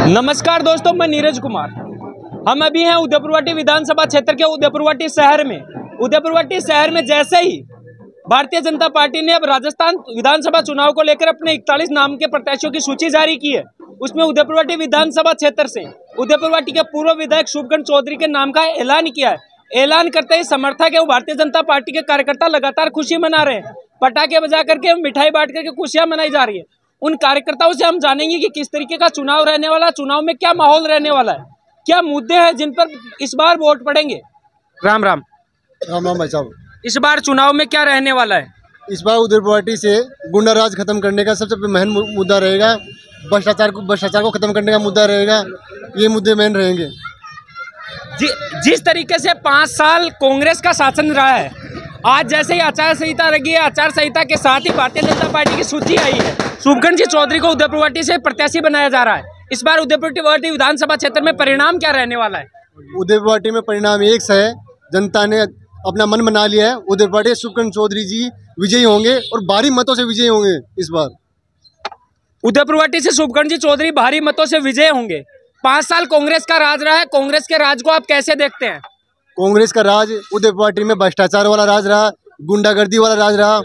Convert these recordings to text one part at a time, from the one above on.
नमस्कार दोस्तों, मैं नीरज कुमार। हम अभी हैं उदयपुरवाटी विधानसभा क्षेत्र के उदयपुरवाटी शहर में। उदयपुरवाटी शहर में जैसे ही भारतीय जनता पार्टी ने अब राजस्थान विधानसभा चुनाव को लेकर अपने 41 नाम के प्रत्याशियों की सूची जारी की है, उसमें उदयपुरवाटी विधानसभा क्षेत्र से उदयपुरवाटी के पूर्व विधायक शुभकरण चौधरी के नाम का ऐलान किया है। ऐलान करते ही समर्थक है भारतीय जनता पार्टी के कार्यकर्ता लगातार खुशी मना रहे हैं। पटाखे बजा करके, मिठाई बांट करके खुशियां मनाई जा रही है। उन कार्यकर्ताओं से हम जानेंगे कि किस तरीके का चुनाव रहने वाला है, चुनाव में क्या माहौल रहने वाला है, क्या मुद्दे हैं जिन पर इस बार वोट पड़ेंगे। राम राम। राम राम भाई साहब। इस बार चुनाव में क्या रहने वाला है? इस बार उदयपुरवाटी से गुंडा राज खत्म करने का सबसे मेन मुद्दा रहेगा। भ्रष्टाचार को खत्म करने का मुद्दा रहेगा। ये मुद्दे मेन रहेंगे। जिस तरीके से 5 साल कांग्रेस का शासन रहा है, आज जैसे ही आचार संहिता लगी है, आचार संहिता के साथ ही भारतीय जनता पार्टी की सूची आई है, शुभकरण चौधरी को उदयपुरवाटी से प्रत्याशी बनाया जा रहा है। इस बार उदयपुरवाटी विधानसभा क्षेत्र में परिणाम क्या रहने वाला है? उदयपुरवाटी में परिणाम एक सा है, जनता ने अपना मन बना लिया है। उदयपुरवाटी शुभकरण चौधरी जी विजयी होंगे और भारी मतों से विजयी होंगे। इस बार उदयपुरवाटी से शुभकरण जी चौधरी भारी मतों से विजय होंगे। 5 साल कांग्रेस का राज रहा है, कांग्रेस के राज को आप कैसे देखते हैं? कांग्रेस का राज उदयपुरवाटी में भ्रष्टाचार वाला राज रहा, गुंडागर्दी वाला राज रहा।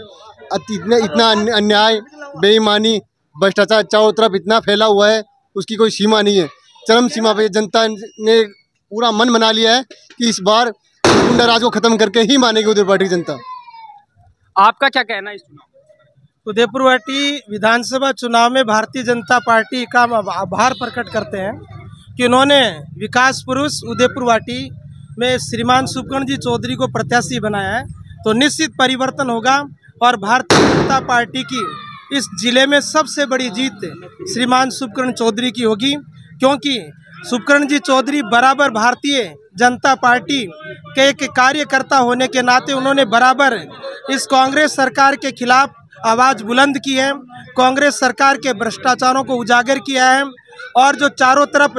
इतना अन्याय, बेईमानी, भ्रष्टाचार चारों तरफ इतना फैला हुआ है, उसकी कोई सीमा नहीं है। चरम सीमा पे जनता ने पूरा मन बना लिया है कि इस बार गुंडा राज को खत्म करके ही मानेगी उदयपुरवाटी जनता। आपका क्या कहना है इस चुनाव? उदयपुरवाटी विधानसभा चुनाव में भारतीय जनता पार्टी का आभार प्रकट करते हैं कि उन्होंने विकास पुरुष उदयपुरवाटी में श्रीमान शुभकरण जी चौधरी को प्रत्याशी बनाया है। तो निश्चित परिवर्तन होगा और भारतीय जनता पार्टी की इस जिले में सबसे बड़ी जीत श्रीमान शुभकरण चौधरी की होगी, क्योंकि शुभकरण जी चौधरी बराबर भारतीय जनता पार्टी के एक कार्यकर्ता होने के नाते उन्होंने बराबर इस कांग्रेस सरकार के खिलाफ आवाज़ बुलंद की है, कांग्रेस सरकार के भ्रष्टाचारों को उजागर किया है और जो चारों तरफ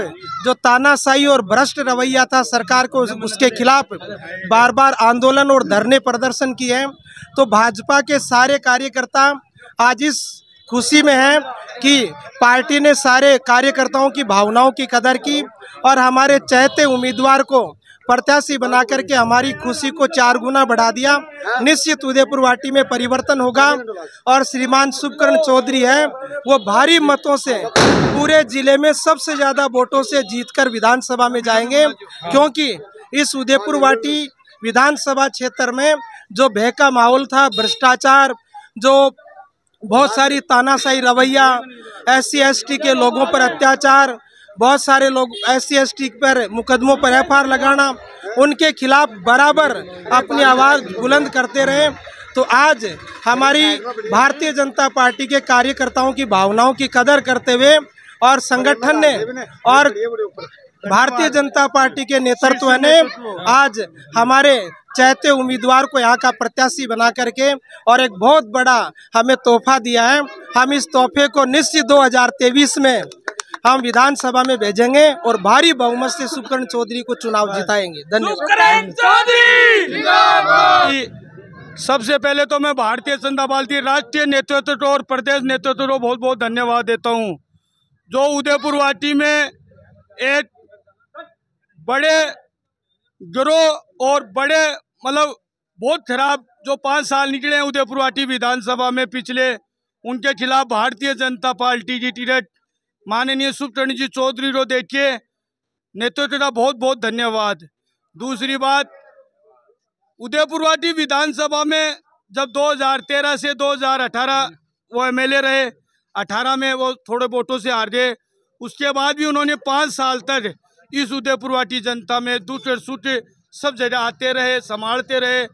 जो तानाशाही और भ्रष्ट रवैया था सरकार को, उसके खिलाफ बार बार आंदोलन और धरने प्रदर्शन किए हैं। तो भाजपा के सारे कार्यकर्ता आज इस खुशी में हैं कि पार्टी ने सारे कार्यकर्ताओं की भावनाओं की कदर की और हमारे चहेते उम्मीदवार को प्रत्याशी बना करके हमारी खुशी को 4 गुना बढ़ा दिया। निश्चित उदयपुरवाटी में परिवर्तन होगा और श्रीमान शुभकरण चौधरी है वो भारी मतों से पूरे जिले में सबसे ज़्यादा वोटों से जीतकर विधानसभा में जाएंगे, क्योंकि इस उदयपुरवाटी विधानसभा क्षेत्र में जो भय का माहौल था, भ्रष्टाचार, जो बहुत सारी तानाशाही रवैया, SC/ST के लोगों पर अत्याचार, बहुत सारे लोग SC/ST पर मुकदमों पर FIR लगाना, उनके खिलाफ बराबर अपनी आवाज़ बुलंद करते रहे। तो आज हमारी भारतीय जनता पार्टी के कार्यकर्ताओं की भावनाओं की कदर करते हुए और संगठन ने और भारतीय जनता पार्टी के नेतृत्व ने आज हमारे चहेते उम्मीदवार को यहाँ का प्रत्याशी बना करके और एक बहुत बड़ा हमें तोहफा दिया है। हम इस तोहफे को निश्चित 2023 में हम विधानसभा में भेजेंगे और भारी बहुमत से शुभकरण चौधरी को चुनाव जिताएंगे। धन्यवाद। सबसे पहले तो मैं भारतीय जनता पार्टी राष्ट्रीय नेतृत्व और प्रदेश नेतृत्व को बहुत बहुत धन्यवाद देता हूं, जो उदयपुरवाटी में एक बड़े गिरोह और बड़े बहुत खराब जो 5 साल निकले हैं उदयपुरवाटी विधानसभा में पिछले, उनके खिलाफ भारतीय जनता पार्टी की टिकट माननीय शुभकरण जी चौधरी को देखिए नेतृत्व का बहुत बहुत धन्यवाद। दूसरी बात, उदयपुरवाटी विधानसभा में जब 2013 से 2018 वो MLA रहे, 18 में वो थोड़े वोटों से हार गए। उसके बाद भी उन्होंने 5 साल तक इस उदयपुरवाटी जनता में दूसरे सूटे सब जगह आते रहे, संभालते रहे।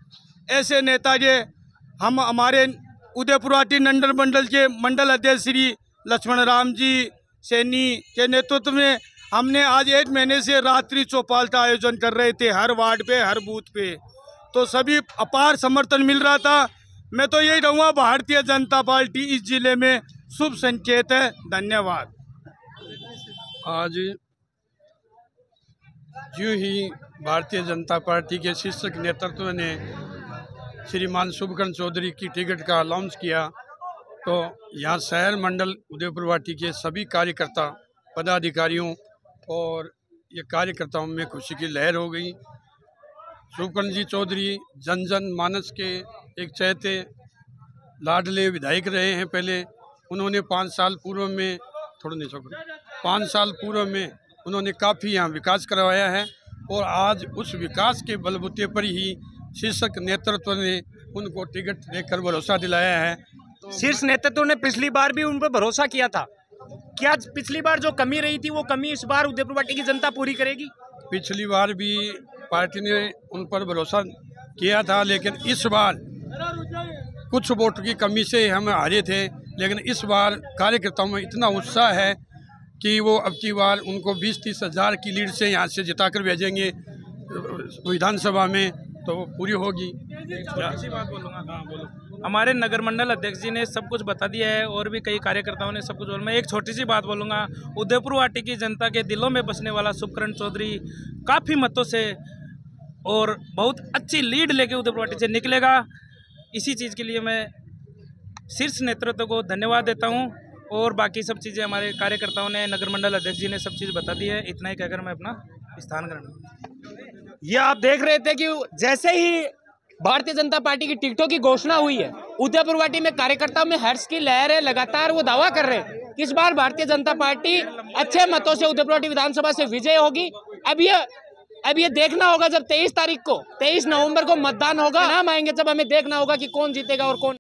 ऐसे नेता के हम हमारे उदयपुरवाटी नंडल मंडल के मंडल अध्यक्ष श्री लक्ष्मण राम जी सैनी के नेतृत्व में हमने आज 1 महीने से रात्रि चौपाल का आयोजन कर रहे थे, हर वार्ड पे, हर बूथ पे। तो सभी अपार समर्थन मिल रहा था। मैं तो यही कहूँगा भारतीय जनता पार्टी इस जिले में शुभ संकेत है। धन्यवाद। आज यूँ ही भारतीय जनता पार्टी के शीर्षक नेतृत्व ने श्रीमान शुभकरण चौधरी की टिकट का अनाउंस किया, तो यहाँ शहर मंडल उदयपुरवाटी के सभी कार्यकर्ता पदाधिकारियों और ये कार्यकर्ताओं में खुशी की लहर हो गई। शुभकर्ण जी चौधरी जन जन मानस के एक चहेते लाडले विधायक रहे हैं। पहले उन्होंने 5 साल पूर्व में 5 साल पूर्व में उन्होंने काफ़ी यहाँ विकास करवाया है और आज उस विकास के बलबूते पर ही शीर्षक नेतृत्व ने उनको टिकट देकर भरोसा दिलाया है। शीर्ष नेतृत्व ने पिछली बार भी उन पर भरोसा किया था। क्या पिछली बार जो कमी रही थी वो कमी इस बार उदयपुर पार्टी की जनता पूरी करेगी? पिछली बार भी पार्टी ने उन पर भरोसा किया था, लेकिन इस बार कुछ वोट की कमी से हम हारे थे। लेकिन इस बार कार्यकर्ताओं में इतना उत्साह है कि वो अब की बार उनको 20-30 हज़ार की लीड से यहाँ से जिताकर भेजेंगे विधानसभा में, तो वो पूरी होगी। अच्छी बात बोलूँगा। हाँ बोलो। हमारे नगर मंडल अध्यक्ष जी ने सब कुछ बता दिया है और भी कई कार्यकर्ताओं ने सब कुछ बोला। मैं एक छोटी सी बात बोलूँगा। उदयपुर वाटी की जनता के दिलों में बसने वाला शुभकर्ण चौधरी काफ़ी मतों से और बहुत अच्छी लीड लेके उदयपुर वाटी से निकलेगा। इसी चीज़ के लिए मैं शीर्ष नेतृत्व को धन्यवाद देता हूँ और बाकी सब चीज़ें हमारे कार्यकर्ताओं ने, नगर मंडल अध्यक्ष जी ने सब चीज़ बता दी है। इतना ही कहकर मैं अपना स्थान ग्रहण। ये आप देख रहे थे कि जैसे ही भारतीय जनता पार्टी की टिकटों की घोषणा हुई है, उदयपुर वाटी में कार्यकर्ताओं में हर्ष की लहर है। लगातार वो दावा कर रहे हैं कि इस बार भारतीय जनता पार्टी अच्छे मतों से उदयपुर वाटी विधानसभा से विजय होगी। अब ये देखना होगा जब 23 नवंबर को मतदान होगा, नाम आएंगे, जब हमें देखना होगा कि कौन जीतेगा और कौन